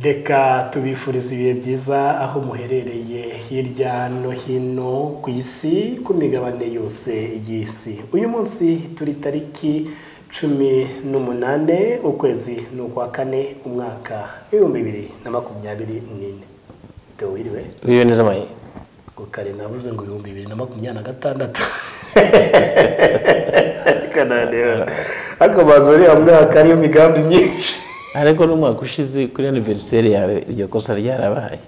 Reka tubifuriza ibihe byiza aho muherereye hirya no hino ku isi ku migabane yose y'isi. Uyu munsi turi tariki 18 ukwezi n'ukwa kane umwaka 2024. Tewiriwe Wiwe neza mayi gukare navuze ngo 2026 kanane akabazo ri amwaka ariyo migambi myinshi ariko n'umwaka ushize kuri anniversaire yawe iryo kosa ryarabaye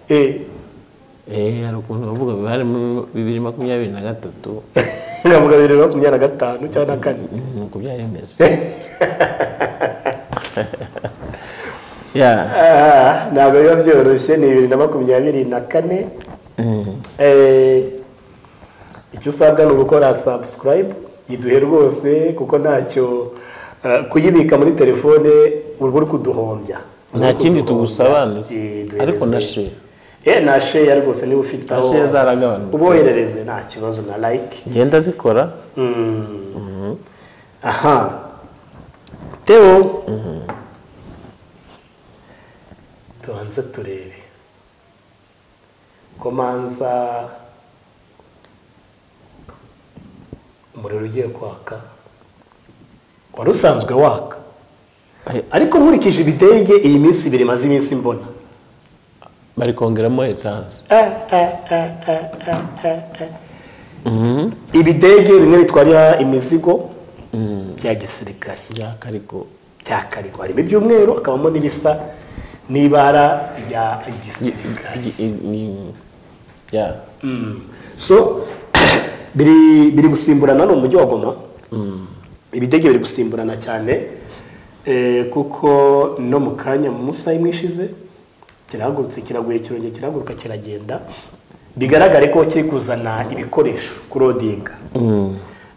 hari ukuntu bavuga bari mu 2023 navuga 2025 cyangwa 4 nuko byari bimeze ntabwo biba byoroshye ni 2024. Icyo usabwa ni ugukora subscribe yiduhe rwose kuko ntacyo kuyibika muri telefone uri kuduhombya nta kindi tugusaba ariko na share na share rwose niba ufite aho share zaragabanuka uboherereze nta kibazo na like genda zikora Theo tubanze turebe komanza umuriro ugiye kwaka wari usanzwe waka ariko nkurikije ibidege iyi minsi ibiri maze iminsi mbona bari kongeramo essence ibidege bimwe bitwarira imizigo bya gisirikare bya kariko harimo iby'umweru akabamo n'ibisa n'ibara rya gisirikare so biri gusimburana no mu mujyi wa Goma. Ibidege biri gusimburana cyane kuko no mu kanya mu musayi mwishize kiragurutse kiraguye kirongera kiraguruka kiragenda bigaragare ko kiri kuzana ibikoresho kurodinga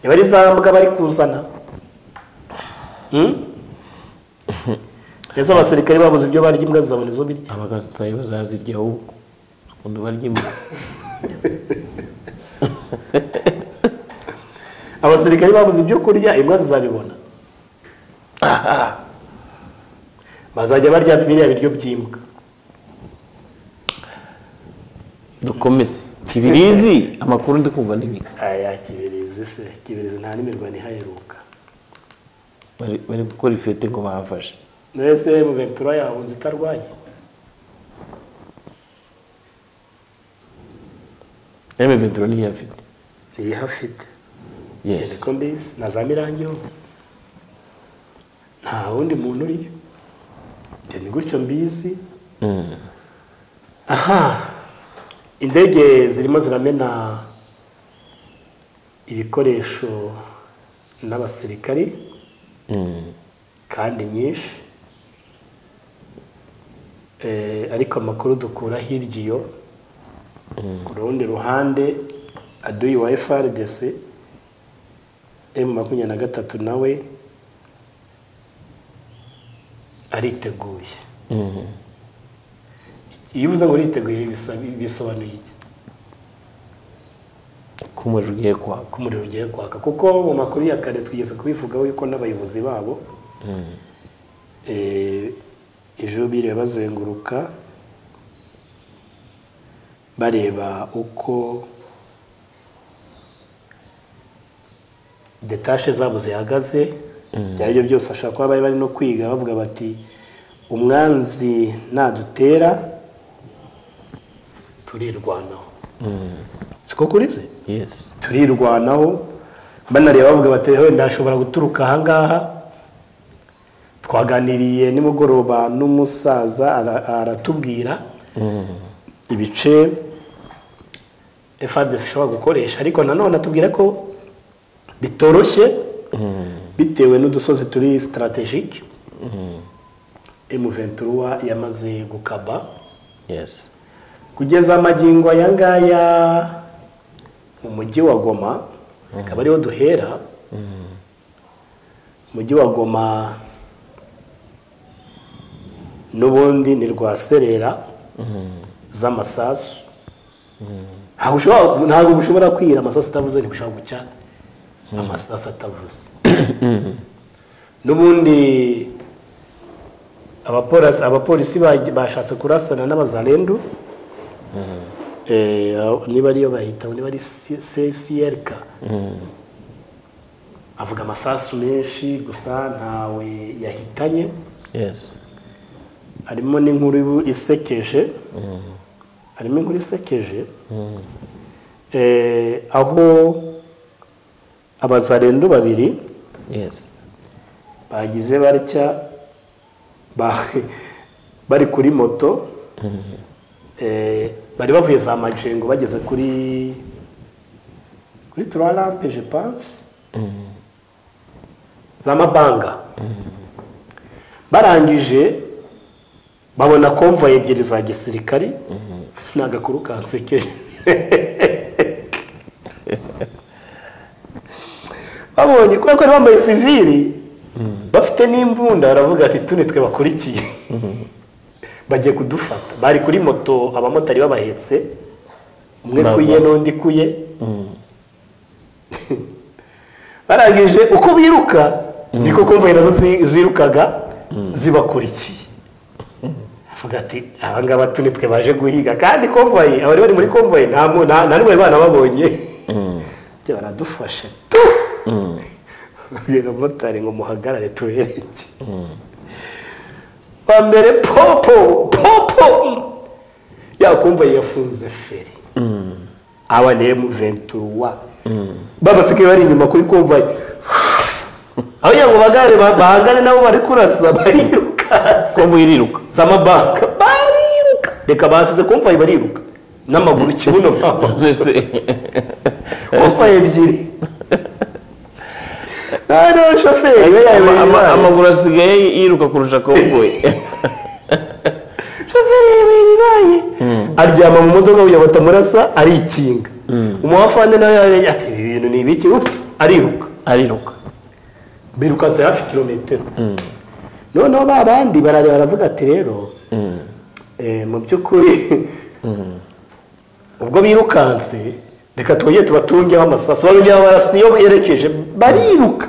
niba ari zambwa bari kuzana neza abasirikare babuze ibyo barya imbwa zabone zo birya abagasayi bazazirya ahubwo undi barya imbwa abasirikare babuze ibyo kurya imbwa zizabibona bazajya barya biriya biryo by'imbwa. dukomeze Kibirizi amakuru ndi kumva n'ibika Kibirizi se Kibirizi nta n'imirwano ihaheruka bari gukora ifete ngo bafashe nese mu Ventura yahunze itarwanye Ventura ni hafite yes ko mbizi na za Mirangi hose nta wundi muntu uriyo ni gutyo mbizi. Indege zirimo ziramena ibikoresho n'abasirikari kandi nyinshi ariko amakuru dukura hirya iyo ku rundi ruhande aduyi wa FARDC M23 nawe ariteguye. Iyo uvuze ngo uriteguye bisobanuye kumuriro ugiye kwaka kuko mu makuru ya kare twigeze kubivugaho yuko n'abayobozi babo ejo biriwe bazenguruka bareba uko detashe zabo zihagaze byaribyo byose ashaka kuba bari no kwiga bavuga bati umwanzi nadutera turirwanaho siko kurize yes turirwanaho banareba bavuga bati wenda ashobora guturuka ahangaha twaganiriye nimugoroba n'umusaza aratubwira ibice FARDC ishobora gukoresha ariko nanone atubwira ko bitoroshye bitewe n'udusozi turi strategique M23 yamaze gukaba yes kugeza amagingo aya ngaya mu mujyi wa Goma akaba ariho duhera mujyi wa Goma n'ubundi ni rwaserera z'amasasu ntabwo ushobora kwira amasasu atavuze ntibishobora gucya amasasu atavuze n'ubundi abapolisi bashatse kurasana n'abazalendo niba ariyo bahita niba ari CCRK avuga amasasu menshi gusa ntawe yahitanye. Yes. Harimo n'inkuru isekeje aho abazalendo babiri bagize batya bari kuri moto bari bavuye za Majengo bageze kuri Turalampe je pense za Mabanga barangije babona konvoye ebyiri za gisirikari n'agakuru kanseke babonye ko bari bambaye civili bafite n'imbunda baravuga ati tunitwe bakurikiye bagiye kudufata. Bari kuri moto abamotari babahetse umwe kuye n'undi kuye barangije uko biruka niko konvoye nazo zirukaga zibakurikiye. Avuga ati abangaba tunitwe baje guhiga kandi konvoye abari bari muri konvoye nta n'umwe bana babonye byo baradufashe ubwira motari ngo muhagarare tubereke mbere popo yakumva yafunze feri abane M23 babasigaye bari inyuma kuri konvoye aho yango bagare bahangane nabo bari kurasa bariruka konvoye iriruka z'amabanka bariruka reka basize konvoye bariruka n'amaguru kibuno mbese konvoye ebyiri shoferi amaguru asigaye yiruka kurusha konvoye. Shoferi bibaye aryama mu modoka kugira ngo batamurasa arikinga. Umuhafande nawe ati ibi bintu ni ibiki ariruka birukanse hafi kilometero. Noneho babandi barareba baravuga ati rero mu by'ukuri ubwo birukanse reka twongere tubatungeho amasasu barongera barasiyo yerekeje bariruka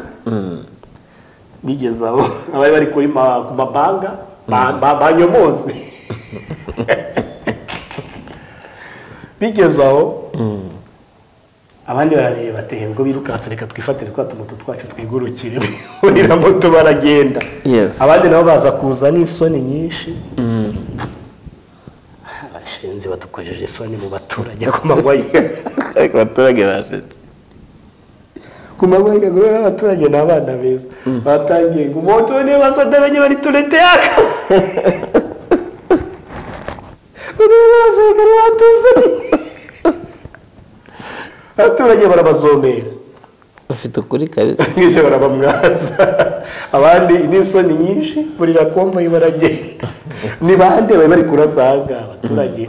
bigeze aho abari bari kuri ku mabanga banyomoze bigeze aho abandi barareba ati ubwo birukanse reka twifatire twa tumoto twacu twigurukire urira moto baragenda. Abandi nabo baza kuza n'isoni nyinshi abashinzi badukojeje isoni mu baturage ku manywa ariko abaturage basetse ku manywa y'agoro n'abaturage n'abana beza batangiye ngo moto ne basoda benye bari turete yaka udure basirikari batuze abaturage barabazomera bafite ukuri kabisa ngije barabamwaza abandi n'isoni nyinshi burira komboyi baragenda ni bande bari kurasanga abaturage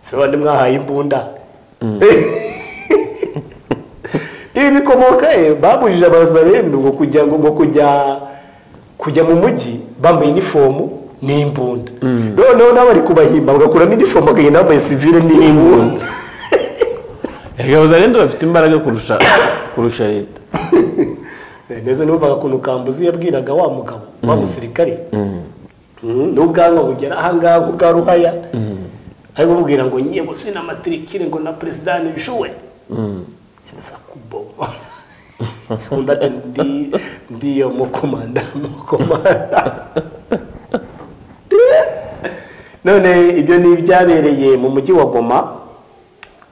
se bande mwahaye imbunda ibi bikomoka babujije abazalendo ngo kujya mu mujyi bambaye uniform n'imbunda. Noneho nabari kubahimba bagakuramo uniform bakagenda bambaye civile n'imbunda. Abazalendo bafite imbaraga kurusha leta. Neza nibo bagakuntu Kambuzi yabwiraga wa mugabo wa musirikari n'ubwanwa bugera ahangaha bwa Ruhaya ariko bubwira ngo ngiye gusina matrikire ngo na president nshuwe nza kubo undate ndiyo mukomanda none ibyo ni byabereye mu mujyi wa Goma.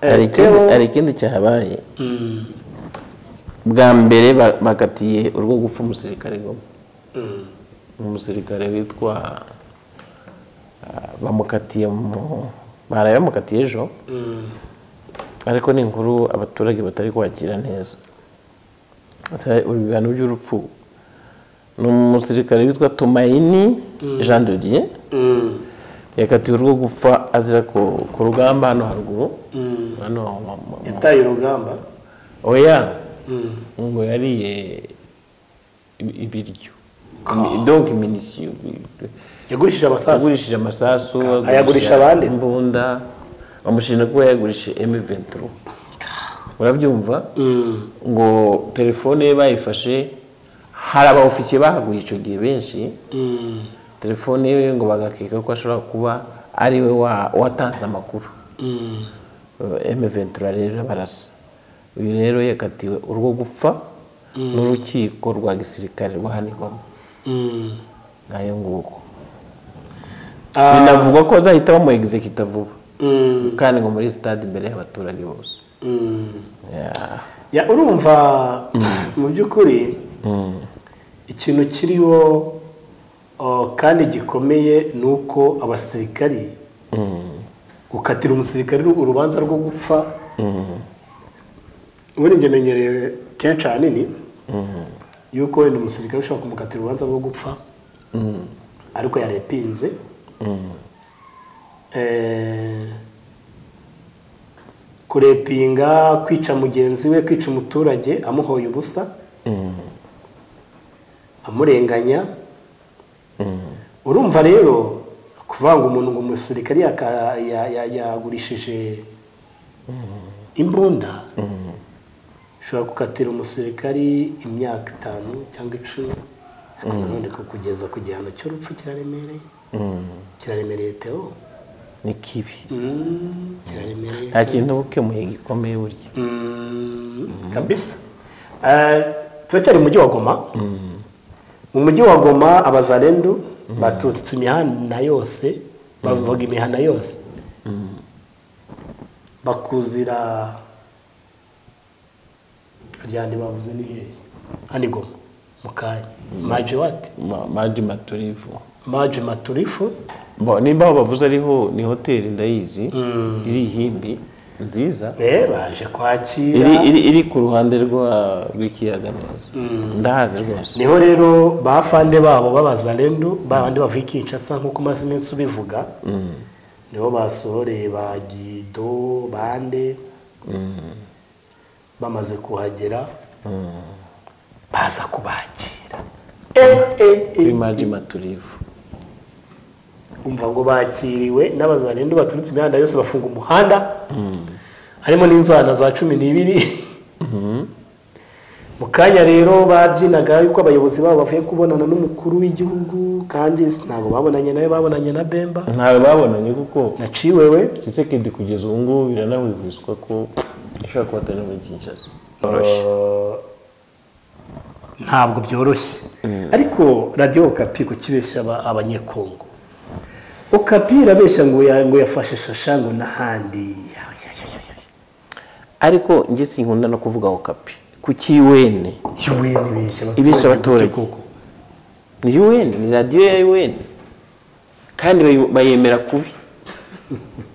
Hari ikindi cyahabaye bwa mbere bakatiye urwo gupfa umusirikare Goma umusirikare witwa bamukatiye barayamukatiye ejo ariko ni inkuru abaturage batari kwakira neza. Ibihano by'urupfu ni umusirikare witwa Tumaini Jean de Dieu yakatiwe urwo gupfa azira ku rugamba hano haruguru hano yataye urugamba oya ngo yariye ibiryo donc munition yagurishije amasasu ayagurisha abandi imbunda bamushinja ko yagurishije M23 urabyumva ngo telefone ye bayifashe hari aba officier bahaguye icyo gihe benshi telefone ye ngo bagakeka ko ashobora kuba ari we watanze amakuru. M23 rero barasa. Uyu rero yakatiwe urwo gupfa n'urukiko rwa gisirikare rwa hano i Goma. Ngayo nguko. Binavugwa ko azahita bamu execute vuba. Kandi ngo muri stade imbere y'abaturage bose. Ya urumva mu by'ukuri ikintu kiriho kandi gikomeye nuko abasirikari gukatira umusirikari urubanza rwo gupfa ubundi ngemenyereye kenshi ahanini yuko wenda umusirikare ushobora kumukatira urubanza rwo gupfa ariko yarepinze kurepinga, kwica mugenzi we, kwica umuturage amuhoye ubusa, amurenganya. Urumva rero kuvanga umuntu ngo umusirikari yagurishije imbunda ushobora gukatira umusirikari imyaka 5 cyangwa 10 none ko kugeza ku gihano cy'urupfu kiraremereye Theo. Ni kibi. Kiraremereye. Nta kintu ukemuye gikomeye burya. Kabisa. Turacyari mu mujyi wa Goma. Mu mujyi wa Goma abazalendo batutse imihanda yose, bavuga imihanda yose. Bakuzira ryandi bavuze ni he? Hani Goma. Mukanya. Maji wati? Maji Maturifu. Maji Maturifu. Nimba bavuze ariho ni hoteli ndayizi iri Himbi nziza. Baje kwakira. Iri ku ruhande rw'ikiyaga neza. Ndahazi rwose. Niho rero bafande babo babazalendo babandi bavuye Kinshasa nkuko mazine nsubivuga. Niho basohoreye ba Gido bande. Bamaze kuhagera. Baza kubakira. Maji Maturifu. Umva ngo bakiriwe n'abazalendo baturutse imihanda yose bafunga umuhanda. Harimo n'inzana za 12. Mukanya rero babyinaga yuko abayobozi babo bavuye kubonana n'umukuru w'igihugu kandi ntago babonanye nawe, babonanye na Bemba. Ntawe babonanye kuko naciwewe Kisekedi kugeza ubu ngubu biranahwihwiswa ko ishaka kubatana muri Kinshasa. Ntabwo byoroshye. Ariko Radio Okapi ko kibeshya abanyekongo. Okapi irabeshya ngo yafashe Shasha ngo nahandi. Ariko nge sinkunda no kuvuga Okapi. Kuki UN? Ibeshya abaturage. Ni UN, ni radio ya UN. Kandi bayemera kubi.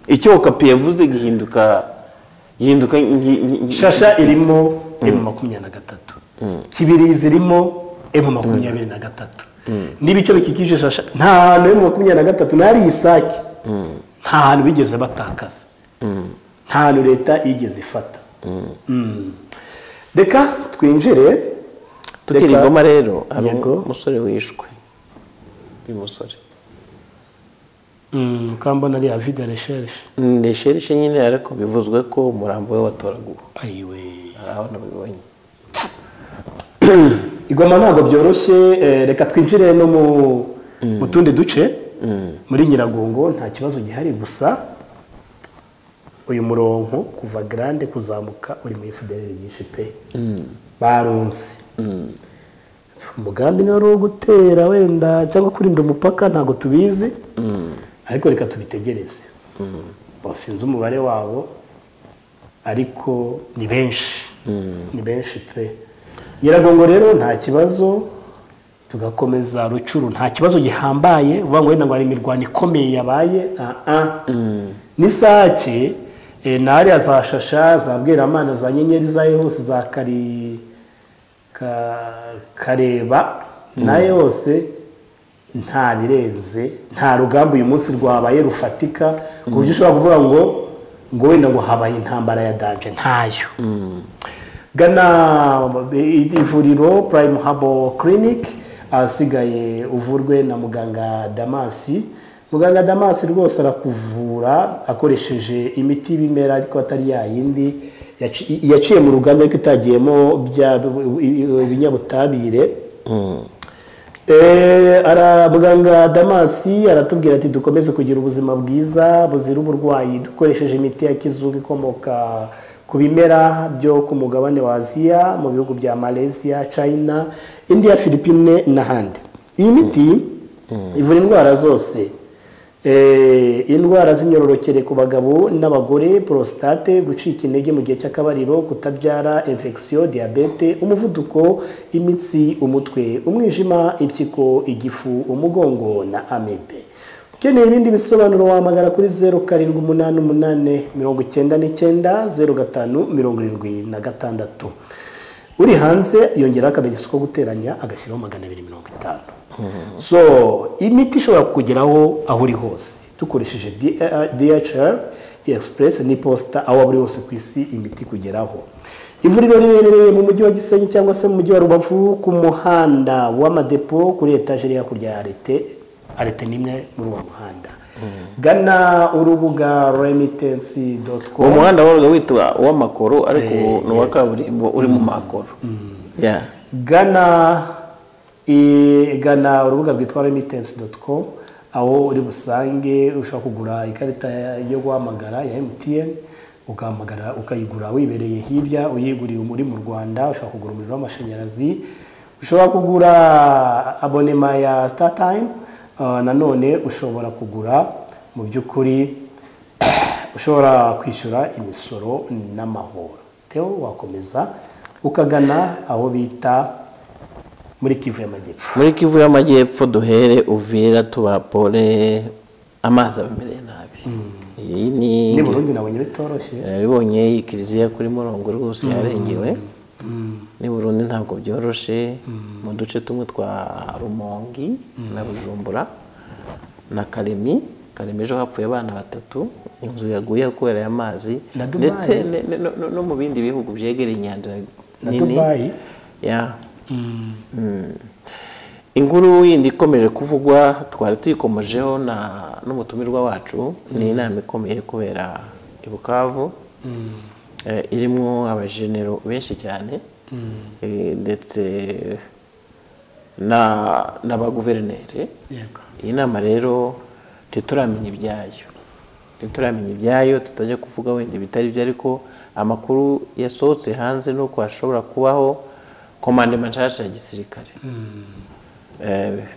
Icyo Okapi yavuze gihinduka Shasha irimo M23. Kibirizi irimo M23. Nibico bikikije Shasha nta hantu M23 nari isake. Nta hantu bigeze batakaza. Nta hantu leta igeze ifata. Deka twinjire tukiri Goma rero umusore wishwe. Uyu musore kambona ari David Recherche nyine ariko bivuzwe ko umurambo we watoraguwe. Ayiwe arabona bibonye. Igoma ntago byoroshye. Reka twinjire no mu tundi duce. Muri Nyiragongo nta kibazo gihari gusa uyu murongo kuva Grande kuzamuka uri mu FDLR nyinshi pe. Barunse. Umugambi naro gutera wenda cyangwa kurinda umupaka ntago tubizi. Ariko reka tubitegereze. Basinze umubare wabo ariko ni benshi. Ni benshi pe. Nyiragongo rero nta kibazo, tugakomeza Rucuru nta kibazo gihambaye uvuga ngo wenda ngo ari imirwano ikomeye yabaye. Ni sake nari azashasha zabwira amana za nyenyeri za hose za kareba na yose nta birenze, nta rugamba uyu munsi rwabaye rufatika ku buryo ushobora kuvuga ngo wenda ngo habaye intambara ya danje ntayo. Gana ivuriro Prime Herbal Clinic asigaye uvurwe na muganga Damasi. Muganga Damasi rwose arakuvura akoresheje imiti y'ibimera ariko atari yayindi yaciye mu ruganda ariko itagiyemo ibinyabutabire. muganga Damasi aratubwira ati dukomeze kugira ubuzima bwiza buzira uburwayi dukoresheje imiti ya kizungu ikomoka ku bimera byo ku mugabane wa Aziya mu bihugu bya Malaysia, China, India, Philippines n'ahandi. Iyi miti ivura indwara zose, indwara z'imyororokere ku bagabo n'abagore, prostate, gucika intege mu gihe cy'akabariro, kutabyara, infection, diabete, umuvuduko, imitsi, umutwe, umwijima, impyiko, igifu, umugongo na amibe. Ukeneye ibindi bisobanuro wahamagara kuri 0788990576. Uri hanze yongera akamenyetso ko guteranya agashyiraho 250. So imiti ishobora kukugeraho aho uri hose dukoresheje DHL Express ni posta aho buri hose ku isi imiti kugeraho. Ivuriro riherereye mu mujyi wa Gisenyi cyangwa se mu mujyi wa Rubavu ku muhanda w'amadepo kuri etajeri hakurya ya arete nimwe muri uwo muhanda. Gana urubuga remittance.com. Umuhanda wabaga witwa w'amakoro ariko no wa kaburimbo uri mu makoro. Gana urubuga rwitwa remittance.com aho uri busange ushaka kugura ikarita yo guhamagara ya MTN ukahamagara ukayigura wibereye hirya uyiguriye muri mu Rwanda. Ushaka kugura umuriro w'amashanyarazi, ushobora kugura abonema ya StarTime, nanone ushobora kugura mu by'ukuri ushobora kwishyura imisoro n'amahoro. Teo wakomeza ukagana aho bita muri Kivu y'Amajyepfo. Muri Kivu y'Amajyepfo duhere Uvira tubapore amazi abemereye nabi. Iyi ni Burundi nabonye bitoroshye. Bibonye ikiriziya kuri Murongo rwose yarengewe. Ni Burundi ntabwo byoroshe mu duce tumwe twa Rumongi na Bujumbura na Karemi ejo hapfuye abana 3, inzu yaguye kubera y'amazi ndetse no mu bindi bihugu byegereye inyanja na Dubai. Inkuru yindi ikomeje kuvugwa twari tuyikomojeho n'umutumirwa wacu ni inama ikomeye kubera i Bukavu irimo abajenero benshi cyane ndetse n'abaguverineri. Iyi nama rero ntituramenya ibyayo tutajya kuvuga wenda bitari byo, ariko amakuru yasohotse hanze nuko hashobora kubaho komandema nshasha ya gisirikare.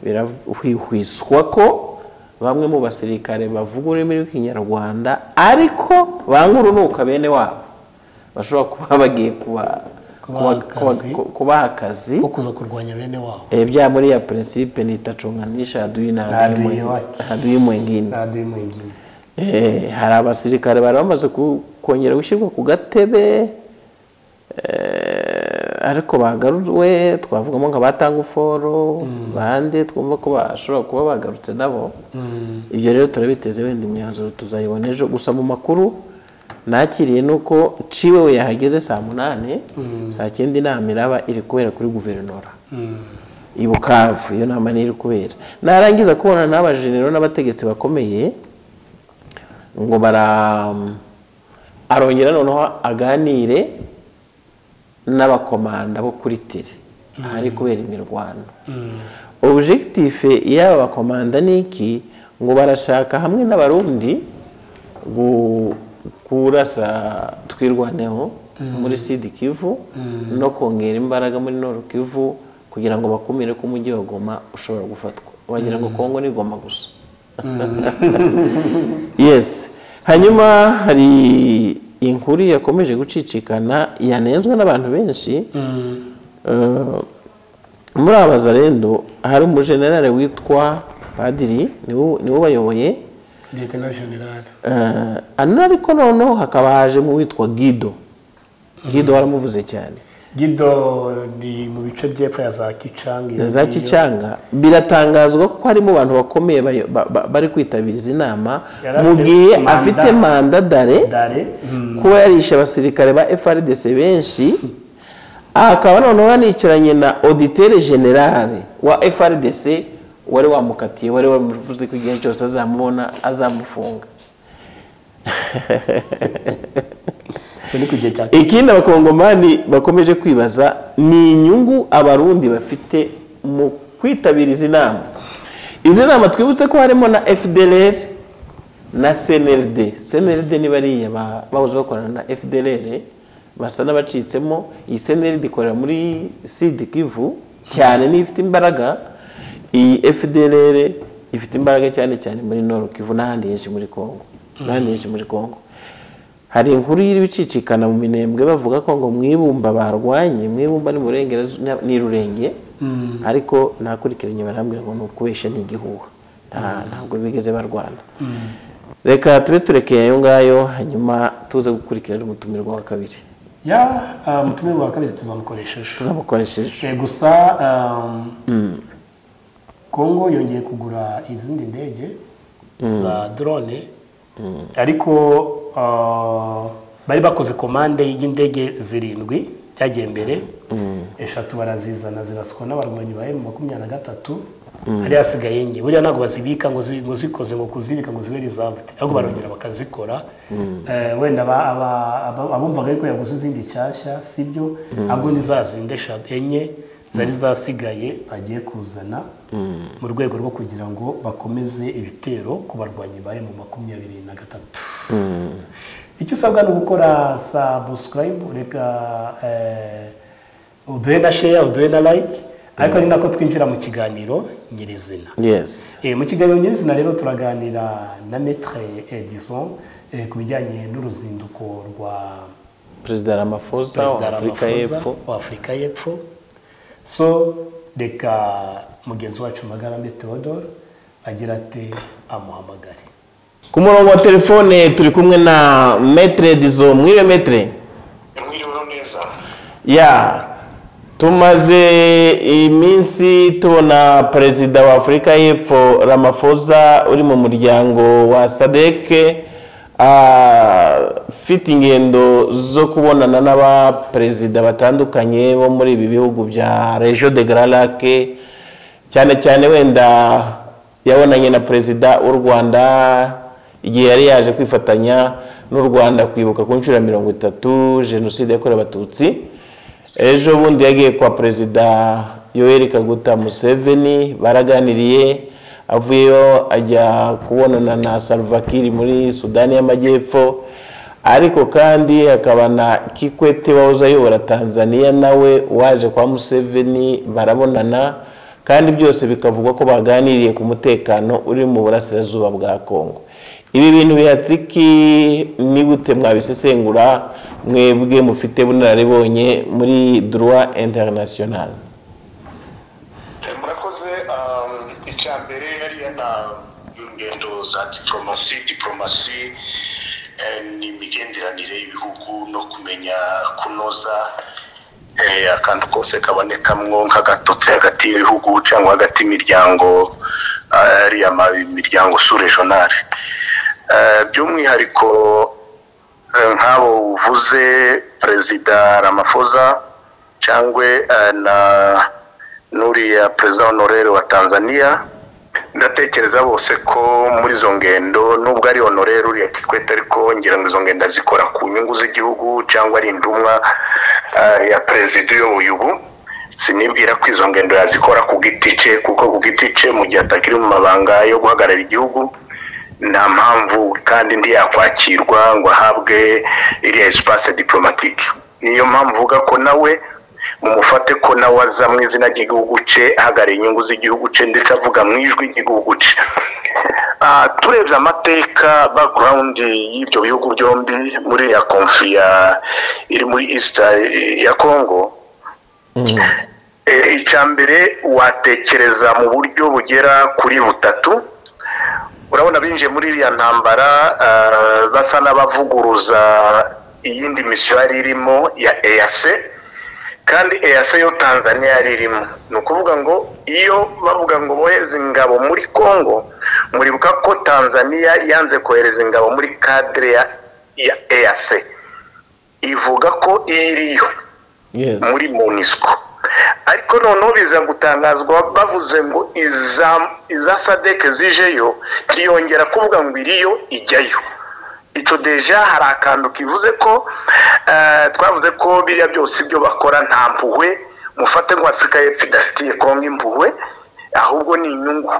Birahwihwiswa ko bamwe mu basirikare bavuga ururimi rw'ikinyarwanda ariko banga urunuka bene wabo bashobora kuba bagiye kubaha akazi ko kuza kurwanya bene wabo. Bya muri ya principe nitacunganisha adui mwengine. Hari abasirikare bari bamaze kongera gushyirwa ku gatebe ariko bagaruwe, twavugamo nka batanguforo bande twumva ko bashobora kuba bagarutse nabo. Ibyo rero turabiteze wenda imyanzuro tuzayibona ejo. Gusa mu makuru nakiriye nuko ciwe we yahageze saa 8, saa 9 inama iraba iri kubera kuri guverinora i Bukavu. Iyo nama ni iri kubera, narangiza kubona n'abajenero n'abategetsi bakomeye ngo arongera noneho aganire n'abakomanda bo kuri tire hari kubera imirwano. Objectif y'aba bakomanda niki ngo barashaka hamwe n'abarundi kurasa twirwaneho muri Sud Kivu no kongera imbaraga muri Nord Kivu kugira ngo bakumire ko umujyi wa Goma ushobora gufatwa. Wagira ngo Kongo ni Goma gusa. Yes. Hanyuma hari inkuru yakomeje gucicikana yanenzwe n'abantu benshi. Muri abazarendo hari umujenerale witwa Padiri niwe bayoboye Lieutenant General. Ariko noneho hakaba haje mu witwa Guido waramuvuze cyane. Guido ni mu bice by'epfo ya za Kicanga. Biratangazwa ko harimo abantu bakomeye bari kwitabiriza inama mu gihe afite manda dare kuba yarishe abasirikare ba FRDC benshi. Akaba noneho anicaranye na auditeur general wa FRDC wari wamukatiye, wari wamuvuze ko igihe cyose azamubona azamufunga. Ikindi abakongomani bakomeje kwibaza ni inyungu abarundi bafite mu kwitabira izi nama twibutse ko harimo na FDLR na CNLD ni bariya bahoze bakorana na FDLR basa n'abacitsemo. Iyi CNLD ikorera muri Sud Kivu cyane, ni ifite imbaraga. Iyi FDLR ifite imbaraga cyane muri Nord Kivu n'ahandi henshi muri Kongo. Hari inkuru y'ibicicikana mu Minembwe bavuga ko ngo Mwibumba barwanye. Mwibumba ni murengera ni Rurenge, ariko nakurikiranye barambwira ngo nukubesha ni igihuha, ntabwo bigeze barwana. Reka tube turekeye ayo ngayo, hanyuma tuze gukurikirana umutumirwa wa kabiri. Umutumirwa wa kabiri tuzamukoresheje gusa Kongo yongeye kugura izindi ndege za drone, ariko bari bakoze komande y'indege 7 cyagiye mbere, 3 barazizana zirasukwa n'abarwanyi ba M23, hari hasigaye nge buriya ntabwo bazibika ngo zikoze ngo kuzibika ngo zibe reserved, ahubwo barongera bakazikora. Wenda abumvaga ariko yaguze izindi cyashya sibyo, ahubwo ni zazinde 4 zari zasigaye bagiye kuzana mu rwego rwo kugira ngo bakomeze ibitero ku barwanyi ba M23. Icyo usabwa no gukora subscribe, reka uduhe na share, uduhe na like, ariko ni nako twinjira mu kiganiro nyirizina. Mu kiganiro nyirizina rero turaganira na Maître Edison ku bijyanye n'uruzinduko rwa Perezida Ramaphosa wa Afrika y'Epfo. So reka mugenzi wacu Magarambe Theodore agira ati amuhamagare ku murongo wa telefone. Turi kumwe na Maître Edison. Mwiriwe Maître. Mwiriwe neza. Tumaze iminsi tubona Perezida wa Afrika y'Epfo Ramaphosa uri mu muryango wa SADC afite ingendo zo kubonana n'abaperezida batandukanye bo muri ibi bihugu bya Region de Grand Lac, cyane wenda yabonanye na Perezida w'u Rwanda igihe yari yaje kwifatanya n'u Rwanda kwibuka ku nshuro ya 30 Jenoside yakorewe Abatutsi. Ejo bundi yagiye kwa Perezida Yoweri Kaguta Museveni, baraganiriye, avuyeyo ajya kubonana na Salva Kiir muri Sudani y'Amajyepfo, ariko kandi hakaba na Kikwete wahoze ayobora Tanzania nawe waje kwa Museveni barabonana, kandi byose bikavugwa ko baganiriye ku mutekano uri mu burasirazuba bwa Kongo. Ibi bintu bihatsiki ni gute mwabisesengura mwebwe mufite bunararibonye muri droit international? Murakoze. Icyambere yari yana ingendo za diplomasi ni imigenderanire y'ibihugu no kumenya kunoza akantu kose kabonekamwo nk'agatotsi hagati y'ibihugu cyangwa hagati y'imiryango ari imiryango sous-régionale. By'umwihariko nk'abo uvuze Perezida Ramaphosa cyangwa na nuriya Perezida honoraire wa Tanzania, ndatekereza bose ko muri zo ngendo nubwo ari honoraire uriya Kikwete, ariko ngira ngo izo ngendo zikora ku nyungu z'igihugu cyangwa ari indumwa ya Perezida y'ubu. Sinibwira ko izo ngendo yazikora ku giti cye, kuko ku giti cye mu gihe atakiri mu mabanga yo guhagarara igihugu nta mpamvu kandi ndi yakwakirwa ngo ahabwe iriya espace diplomatique. Niyo mpamvu uvuga ko nawe mumufate ko nawe aza mu izina ry'igihugu cye, ahagarara inyungu z'igihugu cye ndetse avuga mu ijwi ry'igihugu cye. Turebye amateka background y'ibyo bihugu byombi muri ya conflit iri muri East ya Congo, icyambere watekereza mu buryo bugera kuri 3. Urabona binje muri iriya ntambara basa n'abavuguruza iyindi mission yari irimo ya EAC, kandi EAC yo Tanzania yari irimo. Nukuvuga ngo iyo bavuga ngo bohereza ingabo muri Congo, muribuka ko Tanzania yanze kohereza ingabo muri cadre ya EAC, ivuga ko iriyo muri MONUSCO. Ariko noneho biza gutangazwa bavuze ngo iza SADC zijeyo, kiyongera kuvuga ngo iriyo ijyayo. Icyo deja hari akantu kivuze ko twavuze ko biriya byose ibyo bakora nta mpuhwe. Mufate ngo Afrika y'Epfo idafitiye Kongo impuhwe, ahubwo ni inyungu.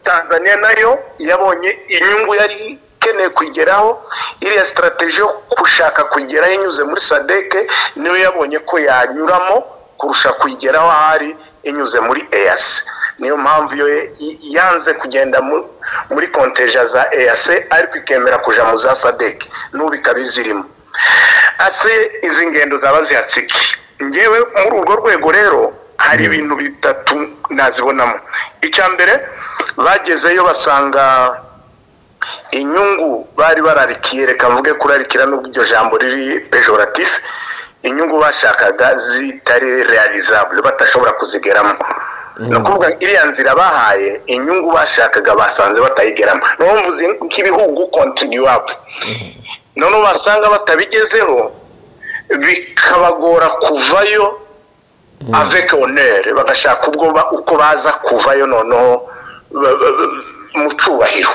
Tanzania nayo yabonye inyungu yari ikeneye kugeraho, iriya strategy yo gushaka kugeraho inyuze muri SADC niyo yabonye ko yanyuramo kurusha kugeraho ahari inyuze muri EAC. Niyo mpamvu yo yanze kugenda muri konteja za EAC ariko ikemera kuja mu za SADC n'ubu ikabizirimo. Ase izi ngendo zaba zihatsiki. Ngewe muri urwo rwego rero hari ibintu bitatu nazibonamo. Icya mbere bagezeyo basanga inyungu bari bararikiye, reka mvuge kurarikira n'ubwo iryo jambo riri pejoratif, inyungu bashakaga zitari realizable, batashobora kuzigeramo. No kuvuga iriya nzira bahaye inyungu bashakaga basanze batayigeramo. No mvuze nk'ibihugu contribuable. None basanga batabigezeho bikabagora kuvayo avec honneur, bagashaka ubwo uko baza kuvayo noneho mu cyubahiro.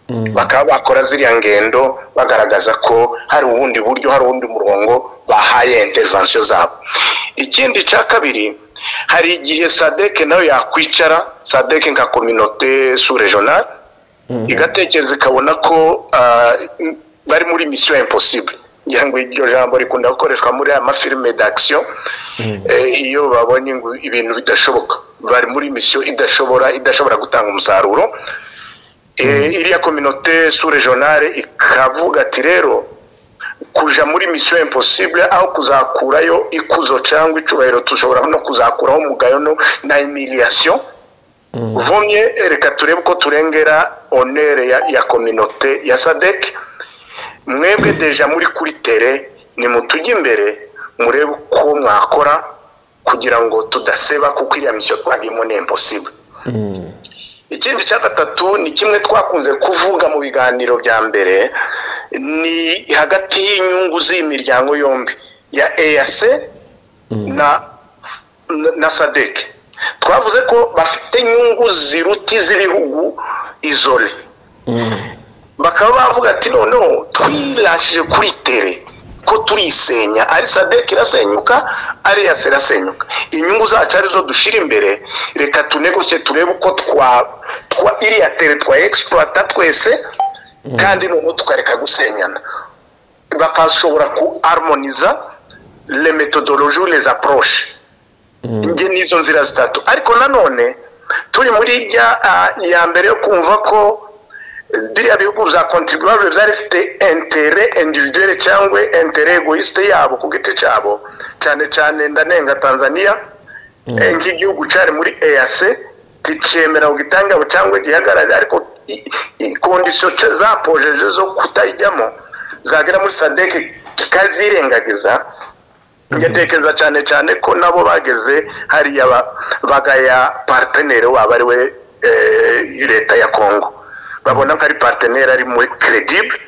Bakaba bakora ziriya ngendo bagaragaza ko hari ubundi buryo, hari ubundi murongo bahaye intervention zabo. Ikindi cya kabiri, hari igihe SADC nayo yakwicara, SADC nka communauté sous-régionale, igatekereza ikabona ko bari muri mission impossible. Ngira ngo iryo jambo rikunda gukoreshwa muri amafilme d'action, iyo babonye ngo ibintu bidashoboka, bari muri mission idashobora gutanga umusaruro. Iriya communauté sous-régionale ikavuga ati rero kuja muri mission impossible aho kuzakurayo ikuzo cyangwa icubahiro tushobora no kuzakuraho umugayo na humiliation, vomye reka turebe ko turengera honneur ya communauté ya SADC. Mwebwe deja muri kuri tere ni mutujye imbere murebe ko mwakora kugira ngo tudaseba kuko iriya mission twagimo ni impossible. Ikindi cya gatatu ni kimwe twakunze kuvuga mu biganiro bya mbere, ni hagati y'inyungu z'imiryango yombi ya EAC na SADC. Twavuze ko bafite inyungu ziruti z'ibihugu izole. Bakaba bavuga ati noneho twirashije kuri tere ko turisenya, ari SADC irasenyuka, ari EAC irasenyuka. Inyungu zacu arizo dushira imbere, reka tunegosie turebe uko twa iriya tere twa exploita twese kandi noneho tukareka gusenyana. Bakashobora ku harmoniza les méthodologies, les approches. Nge nizo nzira zitatu. Ariko nanone turi muri ya mbere yo kumva ko biriya bihugu za contribuable byari bifite intérêt individuel cyangwa intérêt egoiste yabo ku giti cyabo, cyane cyane ndanenga Tanzania nk'igihugu cyari muri EAC ticemera ugitanga cyangwa gihagarara, ariko condition zapojeje zo kutayijyamo zagera muri SADC kikazirengagiza. Ngetekeza cyane ko nabo bageze hariya bagaya partenaire wabo ari we leta ya Congo. Babona ko ari partenaire ari muri credible,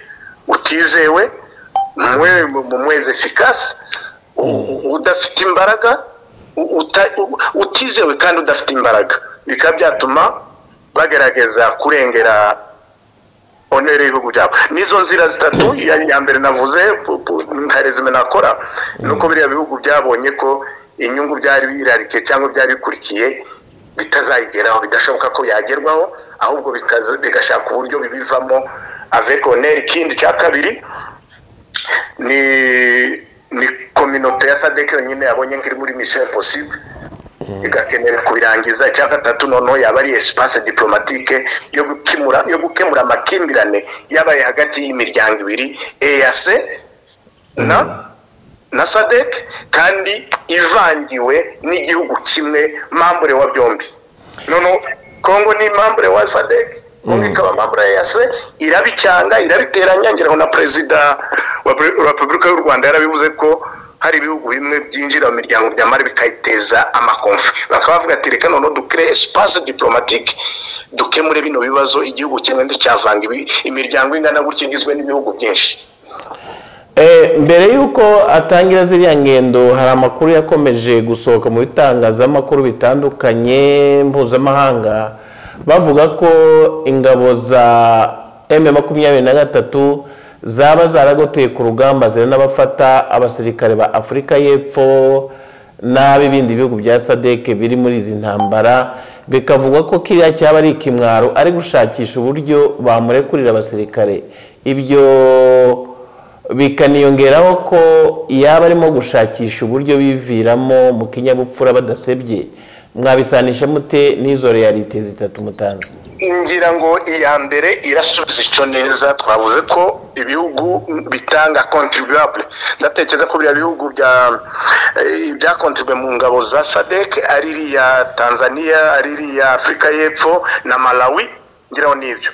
utizewe, mweze efficace, udafite imbaraga, utizewe kandi udafite imbaraga. Bikaba byatuma bagerageza kurengera honneur y'ibihugu byabo. Nizo nzira zitatu. Ya mbere navuze nkarezume nakora nuko biriya bihugu byabonye ko inyungu byari birarike cyangwa byari bikurikiye bitazayigeraho, bidashoboka ko yagerwaho, ahubwo bigashaka uburyo bibivamo avec honneur. Ikindi cya kabiri ni communauté ya SADC nyine yabonye ngiri muri mission impossible, igakenera kubirangiza. Cya gatatu noneho yaba ari espace diplomatique yo gukemura amakimbirane yabaye hagati y'imiryango ibiri, EAC na SADC, kandi ivangiwe n'igihugu kimwe membre wa byombi. Noneho Congo ni membre wa SADC, Congo ikaba membre ya EAC, irabicanga irabiteranya. Ngira na president wa Republika y'u Rwanda yarabivuze ko hari ibihugu bimwe byinjira mu miryango byamara bikayiteza amakonfli. Bakaba bavuga ati reka noneho dukre espace diplomatique dukemure bino bibazo igihugu kimwe ndicavanga imiryango ingana gutya igizwe n'ibihugu byinshi. Mbere yuko atangira ziriya ngendo, hari amakuru yakomeje gusohoka mu bitangazamakuru bitandukanye mpuzamahanga bavuga ko ingabo za M23 zaba zaragoteye ku rugamba ziri n'abafata abasirikare ba Afrika y'Epfo nabi bindi bihugu bya SADC biri muri izi ntambara, bikavuga ko kiriya cyaba ari ikimwaro ari gushakisha uburyo bamurekurira abasirikare. Ibyo bikaniyongeraho ko yaba arimo gushakisha uburyo biviramo mu kinyabupfura badasebye. Mwabisanisha mute n'izo realite zitatu mutanze? Ngira ngo iya mbere irasubiza icyo neza. Twavuze ko ibihugu bitanga contribuable, ndatekereza ko bya bihugu bya contribue mu ngabo za SADC ari iriya Tanzania, ari iriya Afrika y'Epfo na Malawi, ngira ngo nibyo.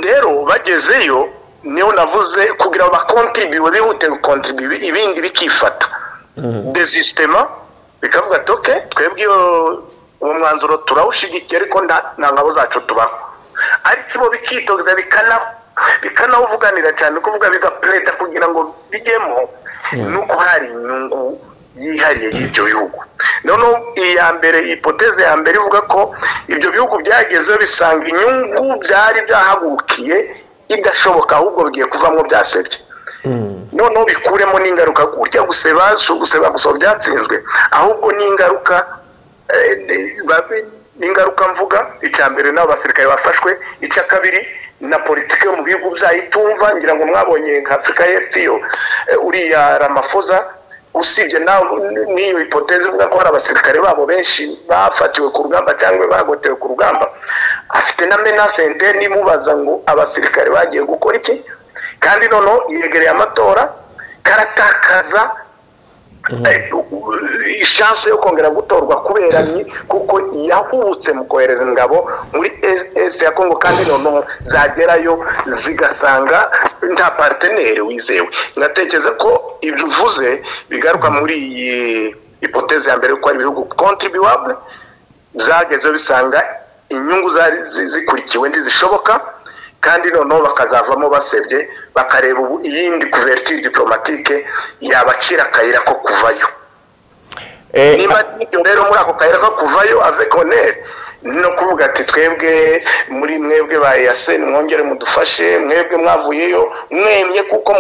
Rero bagezeyo niyo navuze kugira ngo bakontribue, bihute gukontribue, ibindi bikifata desistema, bikavuga ati okay, twebwe uwo mwanzuro turawushigikiye ariko nta ngabo zacu tubaho. Ariko bo bikitogeza bikanawuvuganira cyane, kuvuga bigapleta kugira ngo bijyemo nuko hari inyungu yihariye y'ibyo bihugu. None iya mbere, hipoteze ya mbere ivuga ko ibyo bihugu byagezeho bisanga inyungu byari byahagurukiye idashoboka, ahubwo bigiye kuvamo byasebye. None bikuremo n'ingaruka, kurya guseba gusa byatsinzwe, ahubwo n'ingaruka mvuga. Icya mbere n'abo basirikare bafashwe, icya kabiri na politiki yo mu bihugu byayitumva. Ngira ngo mwabonye nka Afrika y'Epfo uriya Ramaphosa, usibye n'iyo hipoteze ivuga ko hari abasirikare babo benshi bafatiwe ku rugamba cyangwa bagotewe ku rugamba, afite na menace interne imubaza ngo abasirikare bagiye gukora iki. Kandi noneho yegereye amatora, karatakaza chance yo kongera gutorwa kubera kuko yahubutse mu kohereza ingabo muri est ya Congo, kandi noneho zagerayo zigasanga nta partenaire wizewe. Ngatekereza ko ibyo uvuze bigaruka muri iyi hipoteze ya mbere ko ari ibihugu contribuable zagezeho bisanga inyungu zikurikiwe ndizishoboka, kandi noneho bakazavamo basebye, bakareba iyindi couverture diplomatique yabacira akayira ko kuvayo. Niba ibyo rero muri ako kayira ko kuvayo avec honneur, no kuvuga ati twebwe muri mwebwe ba EAC mwongere mudufashe, mwebwe mwavuyeyo mwemye kuko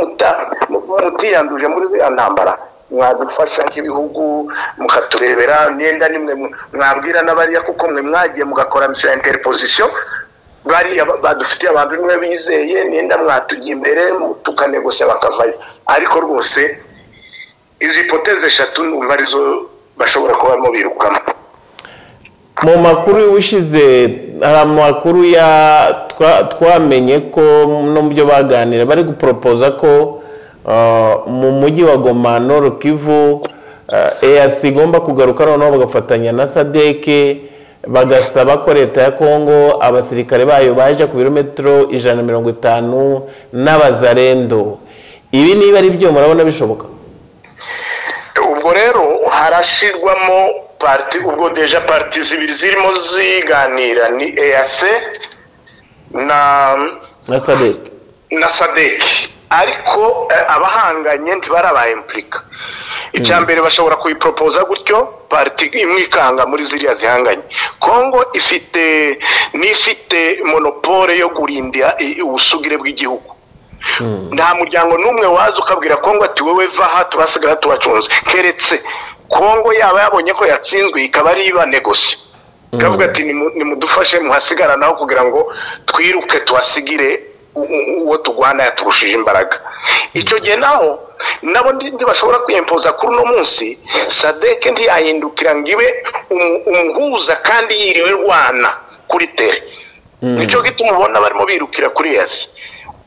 mutiyanduje muri ziriya ntambara, mwadufasha nk'ibihugu mukaturebera, nenda nimwe mwabwira n'abariya kuko mwe mwagiye mugakora mission interposition, bari badufitiye abantu nimwe bizeye, nenda mwatugiye imbere tukanegosya bakavayo. Ariko rwose izi hipoteze eshatu numva arizo bashobora kuba barimo birukamo. Mu makuru wishize hari amakuru twamenye ko no mu byo baganira bari gupropoza ko mu mujyi wa Goma Nord Kivu EAC igomba kugaruka noneho bagafatanya na SADC, bagasaba ko leta ya Kongo abasirikare bayo baje ku birometero 150 n'abazarendo. Ibi niba ari byo murabona bishoboka? Ubwo rero harashirwamo parti, ubwo deja parti zibiri zirimo ziganira ni EAC na SADC, ariko abahanganye ntibarabaye implika. Icambere bashobora kuyipropoza gutyo parti imwikanga muri ziriya zihanganye. Kongo nifite monopole yo gurinda ubusugire bw'igihugu. Nta muryango numwe waza ukabwira Kongo ati wewe vaha tubasigara tubacunze, keretse Kongo yaba yabonye ko yatsinzwe ikaba ari iba negosi, kavuga ati nimudufashe muhasigara naho kugira ngo twiruke tuhasigire uwo tugwana yaturushije imbaraga. Icyo gihe naho nabo ndi bashobora kwiyempoza kuri no munsi SADC ntiyahindukira ngibe umuhuza kandi yiriwe rwana kuri tere. Nicyo gituma ubona barimo birukira kuri EAC.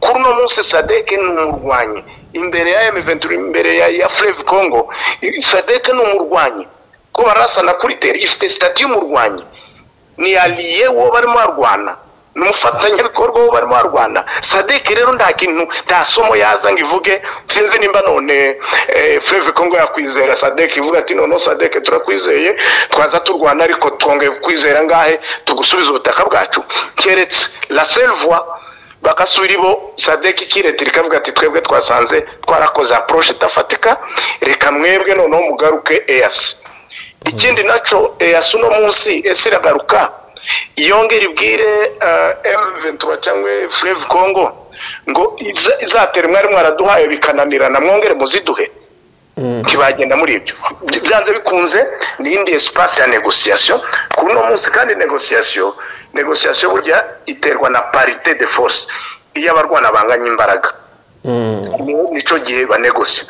Kuri no munsi SADC n'umurwanyi imbere ya M23, imbere ya Fleuve Congo. SADC n'umurwanyi ko barasana kuri tere, ifite statut y'umurwanyi, ni allié wo barimo arwana, n'umufatanya bikorwa wo barimo arwana. SADC rero nta kintu, nta somo yaza ngivuge sinzi nimba none Fleuve Congo yakwizera SADC ivuga ati no SADC turakwizeye twaza turwana ariko twongeye kwizera ngahe tugusubiza ubutaka bwacu. Keretse la seule voix bakasubira bo SADC kiretira ikavuga ati twebwe twasanze twarakoze approche tafatika, reka mwebwe noneho mugaruke EAC. Ikindi naco EAC no munsi esiragaruka yongera ibwire M23 cyangwa Fleuve Congo ngo izatere mwari mwaraduhaye bikananirana mwongere muziduhe. kibagenda muri ibyo byanze bikunze n'indi espace ya négociation kuno munsi kandi négociation burya iterwa na parité de force iyo abarwana banganya imbaraga nico gihe banegosia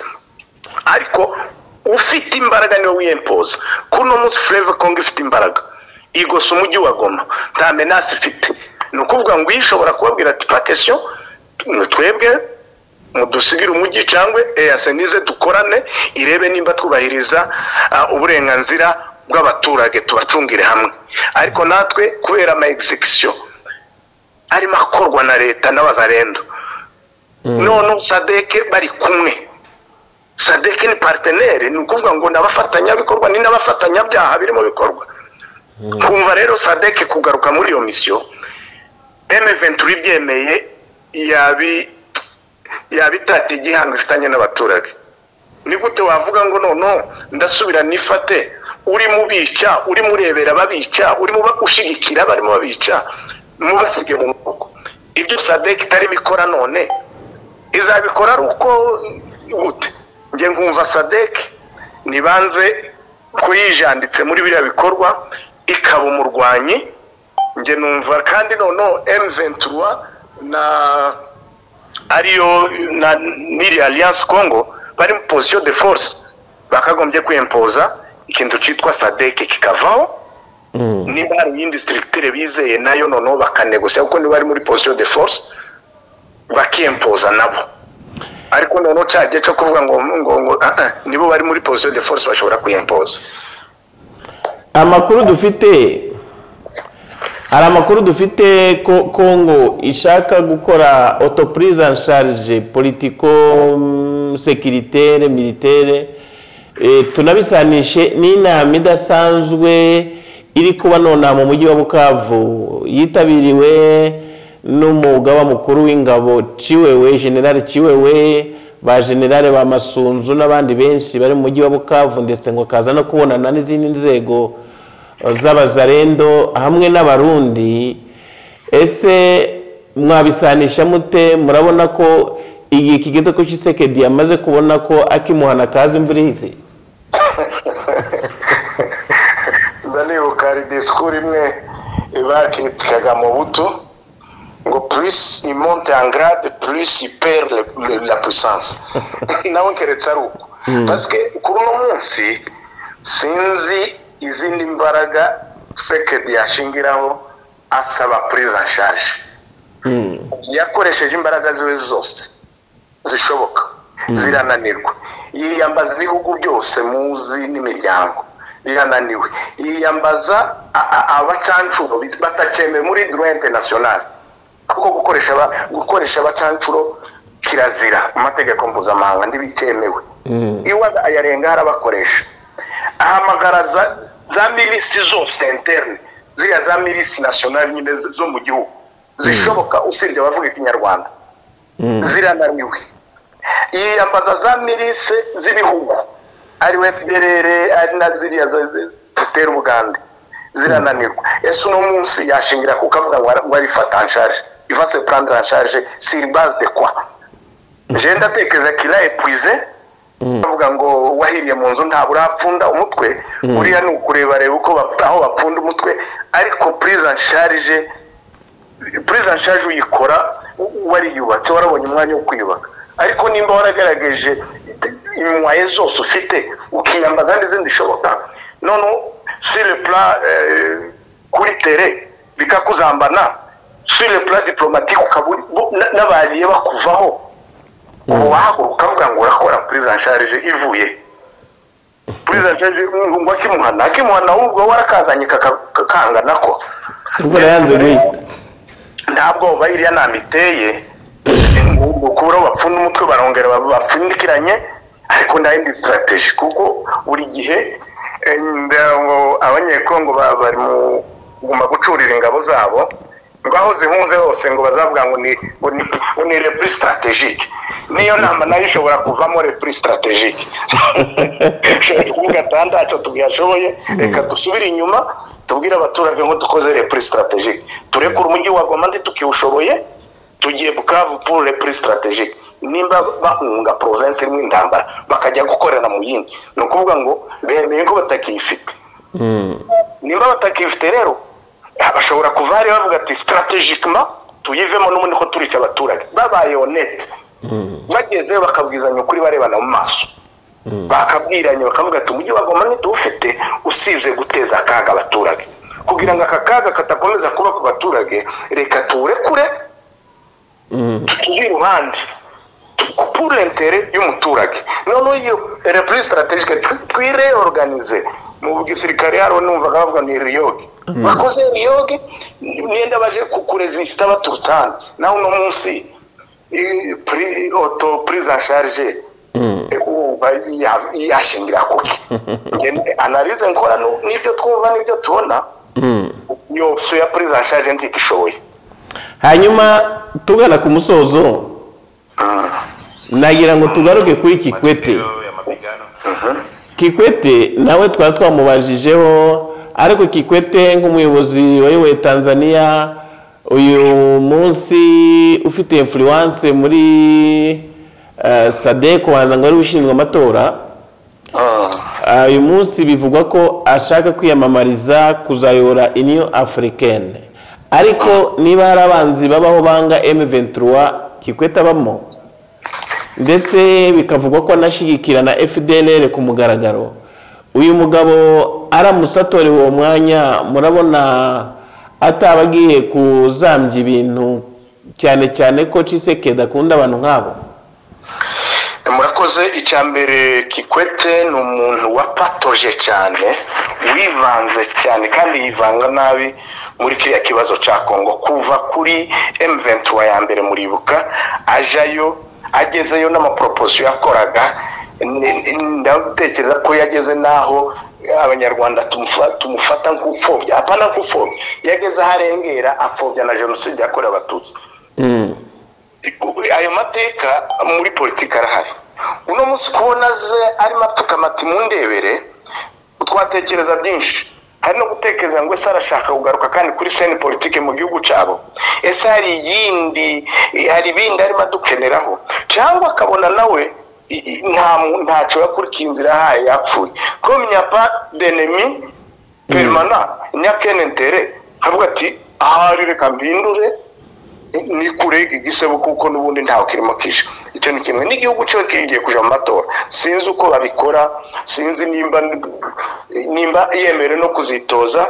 ariko ufite imbaraga niwe wiyempoza kuno munsi Fleuve Congo ifite imbaraga igosa umujyi wa Goma nta menace ifite nukuvuga ngo ishobora kubabwira ati pas question twebwe mudusigira umujyi cyangwa eyasenize dukorane irebe nimba twubahiriza uburenganzira bw'abaturage tubacungire hamwe ariko natwe kubera ama execution arimo akorwa na leta n'abazarendo none Sadeke bari kumwe Sadeke ni partenaire ni ukuvuga ngo nabafatanya bikorwa ni nabafatanya byaha birimo bikorwa kumva rero Sadeke kugaruka muri iyo mission M23 byemeye yabitati igihanga ifitanye n'abaturage ni gute wavuga ngo no ndasubira nifate uri mu bica uri murebera babica uri mu ushigikira barimo babica mubasige mu muko ibyo Sadeke itari mikora none izabikora ari uko gute nge ngumva Sadeke nibanze kuyijanditse muri biriya bikorwa ikaba umurwanyi nge numva kandi M23 na ariyo na niri Alliance Congo bari mu position de force bakagombye kwempoza ikintu cyitwa Sadeke kikavaho niba hari indi structure bizeye nayo noneho bakanegosia kuko ni bari muri position de force bakempoza nabo ariko noneho cyaje cyo kuvuga ngo nibo bari muri position de force bashobora kwempoza amakuru dufite ko Congo ishaka gukora autoprise en charge politico sécuritaire militaire tunabisanishe n'inama idasanzwe iri kuba nona mu mujyi wa Bukavu yitabiriwe n'umugaba mukuru w'ingabo Ciwewe General Ciwewe ba generale ba Masunzu n'abandi benshi bari mu mujyi wa Bukavu ndetse ngo kaza no kubonana n'izindi nzego z'abazarendo hamwe n'abarundi ese mwabisanisha mute murabona ko iyi kigezo ko Tshisekedi yamaze kubona ko akimuhana kazi imvura ihize ndanibuka ari discours imwe bakitikaga mu buto ngo plus il monte en grade plus il perd la puissance nawe keretse ari uko parce que kuri uno munsi sinzi izindi mbaraga Tshisekedi yashingiraho asaba prise en charge yakoresheje imbaraga ziwe zose zishoboka zirananirwa yiyambaza ibihugu byose muzi n'imiryango birananiwe yiyambaza abacancuro bataceme muri droit international kuko gukoresha abacancuro kirazira mu mategeko mpuzamahanga ndibitemewe iwe ayarenga harabakoresha ahamagara za milisi zose interne ziriya za milisi national nyine zo mu gihugu zishoboka usibye abavuga ikinyarwanda zirananiwe yiyambaza za milisi z'ibihugu ari FDLR ari na ziriya zitera ubugande zirananirwa ese uno munsi yashingira kukavuga ngo ari fata en charge il va se prendre en charge sur base de quoi je ndatekeza kila épuisé bavuga ngo wahiriye mu nzu nta burapfunda umutwe uriya ni ukureba reba uko aho bapfunda umutwe ariko prise en charge uyikora wari yubatse warabonye umwanya wo kwiyubaka ariko nimba waragaragaje imwaye zose ufite ukiyambaza n'izindi shoboka none sur le plan kuri terre bikakuzambana sur le plan diplomatique n'abariye bakuvaho uwahaguruka ukavuga ngo urakora prise en charge ivuye prise en charge ngo akimuhana ahubwo warakazanye kakangana ko imvura yanze ni ntabwo bayiriya namiteye ngo kubura bapfunda umutwe barongera bapfundikiranye ariko nda indi strategy kuko buri gihe abanyekongo bari mu guma gucurira ingabo zabo ngaho zihunze hose ngo bazavuga ngo ni reprise stratégique niyo nama nayo ishobora kuvamo reprise stratégique kuvuga tandacho tubiyashoboye reka dusubire inyuma tubwira abaturage ngo dukoze reprise stratégique turekura umujyi wa Goma ndi tukiwushoboye tugiye Bukavu pour reprise stratégique nimba bahunga province irimo intambara bakajya gukorera mu yindi no kuvuga ngo bemeye ko batakifite nimba batakifite rero bashobora kuva hari bavuga ati strategiquement tuyivemo n'ubundi ko turica abaturage babaye honnête bageze bakabwizanya ukuri barebana mu maso bakabwiranye bakavuga ati umujyi wagoma ntitufite usibye guteza akaga abaturage kugira ngo aka kaga katakomeza kuba ku baturage reka turekure turi ruhande pour l'intérêt y'umuturage none iyo reprise stratégique twireorganize mu gisirikare haro numvaga bavuga ni riyoge bakoze riyoge nienda baje kuresista batutsana naho no munsi prise en charge uva yashingira kuki analyse nkora nibyo twumva nibyo tubona yo so ya prise en charge ntikishoboye hanyuma tugana ku musozo nagira ngo tugaruke kuri Kikwete Kikwete nawe twari twamubajijeho ariko Kikwete nk'umuyobozi wayoboye Tanzania uyu munsi ufite influence muri SADC waza ngo ari ushinzwe amatora uyu munsi bivugwa ko ashaka kwiyamamariza kuzayobora Union Africaine ariko niba hari abanzi babaho banga M23 Kikwete abamo ndetse bikavugwa ko anashigikira na FDLR ku mugaragaro uyu mugabo aramutse atorewe uwo mwanya murabona atabagiye kuzambya ibintu cyane cyane ko Tshisekedi akunda abantu nk'abo murakoze icyambere Kikwete ni umuntu wapatoje cyane wivanze cyane kandi yivanga nabi muri kiriya kibazo cya Kongo kuva kuri M23 ya mbere muribuka ajayo agezeyo n'amaproposiyo yakoraga ndatekereza ko yageze naho abanyarwanda tumufata nk'ufobya apana nk'ufobya yageze harengera afobya na jenoside yakorewe abatutsi ayo mateka muri politiki arahari uno munsi kubona ze ari mapfukamati mu ndebere twatekereza byinshi hari no gutekereza ngo ese arashaka kugaruka kandi kuri scene politique mu gihugu cyabo ese hari ibindi arimo adukeneraho cyangwa akabona nawe ntacyo yakurikiye inzira haye yapfuye comme il n'y a pas d'ennemi permanent il n'y a qu'un intérêt havuga ati ahari reka mbindure ni kurega igisebo kuko nubundi ntaho kirimo kisha icyo ni kimwe n'igihugu cyo kigiye kuja mu matora sinzi uko babikora sinzi nimba yemere no kuzitoza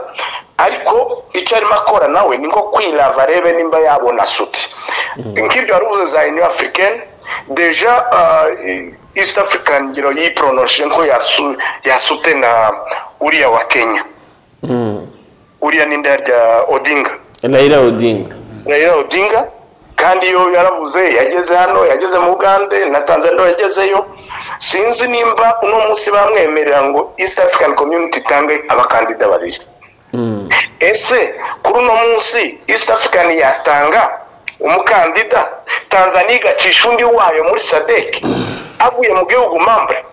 ariko icyo arimo akora nawe ni nko kwilava rebe nimba yabona suti nk'ibyo waruvuze za Union Africaine deja East African ngiro yiprononce ko yasute na uriya wa Kenya uriya n'indarya Odinga Raila Odinga kandi yo yaravuze yageze hano yageze mu Uganda na Tanzania yagezeyo sinzi nimba uno munsi bamwemerera ngo East African Community tange abakandida babiri ese kuri uno munsi East African yatanga umukandida Tanzania gacisha undi wayo muri SADC avuye mu gihugu membre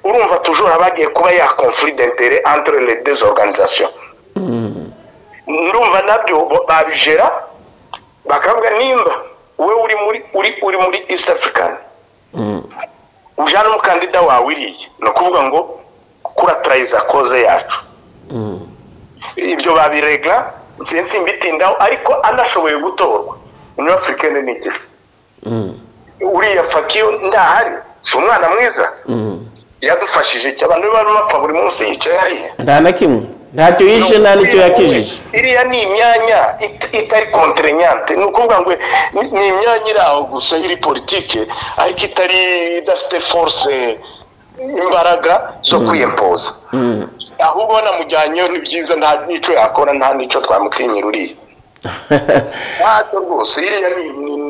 urumva toujours abagiye kuba ya conflit d'intérêt entre les deux organisations ndumva nabyo babijera bakavuga nimba we uri muri East African ujana umukandida wawe iriye no kuvuga ngo kuratrayiza koze yacu ibyo babiregla nsinzi mbitindaho ariko anashoboye gutorwa Union Africaine n'igisi uriya Fakiyo ndahari si umwana mwiza yadufashije cy'abantu bari bapfa buri munsi yicaye hariya nta na kimwe ntacyo yishe nta nicyo yakijije iriya ni imyanya itari contraignante ni ukuvuga ngo ni imyanya iraho gusa iri politike ariko idafite force imbaraga zo kwiyempoza aho ubona mujyanyeho ni byiza nta nico yakora nta nico twamutinyira uriya ntabwo rwose iriya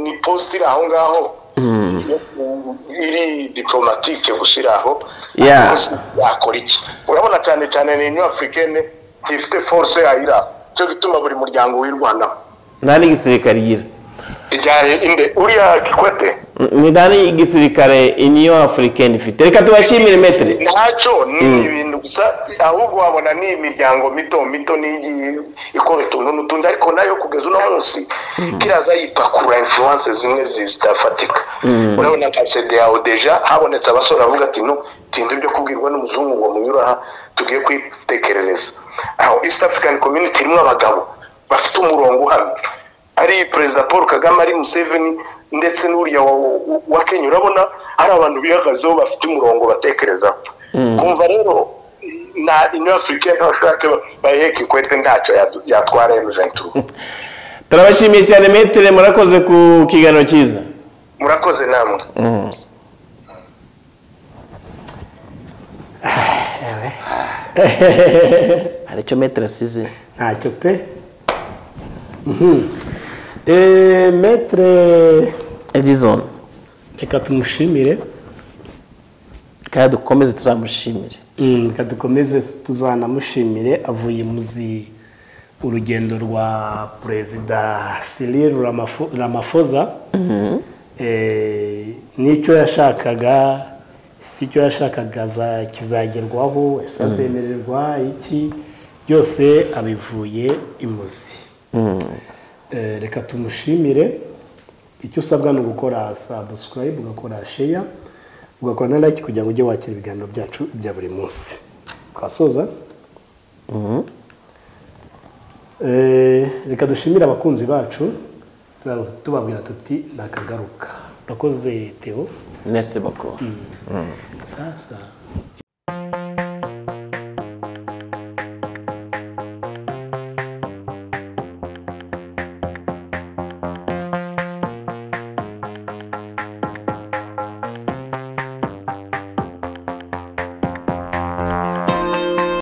ni post iri aho ngaho iri diplomatique gusiraho yakora iki urabona cyane cyane ni Union Africaine ifite force yayira cyo gituma buri muryango w'Irwanda nta n'igisirikare gira inde uriya Kikwete ni ndani igisirikare Union Africaine ifite reka tubashimire metre ntacyo ni ibintu gusa ahubwo wabona ni imiryango mito n'igi ikobeta n'utundi ariko nayo kugeza uno munsi kiraza yipakura influence zimwe zitafatika urabona ka CDAO deja habonetse abasore bavuga ati no tindi byo kubwirwa n'umuzungu ngo munyuraha tugiye kwitekerereza aho East African Community irimo abagabo bafite umurongo uhamye ari President Paul Kagame ari Museveni ndetse n'uriya wa Kenya urabona ari abantu bihagazeho bafite umurongo batekereza kumva rero na Union Africaine bashaka baheke Kikwete ntacyo yatwara M23 turabashimiye cyane metre murakoze ku kiganiro cyiza murakoze namwe aricyo metre asize ntacyo pe metre Edison reka tumushimire kandi dukomeze tuzamushimire reka dukomeze tuzanamushimire avuye muzi urugendo rwa Perezida Cyril Ramaphosa nicyo yashakaga si cyo yashakaga kizagerwaho azemererwa iki byose abivuye imuzi reka tumushimire icyo usabwa no gukora subscribe ugakora share ugakora na like kugira ngo ujye wakira ibiganiro byacu bya buri munsi twasoza reka dushimire abakunzi bacu tubabwira tuti nakagaruka urakoze Theo merci beaucoup sasa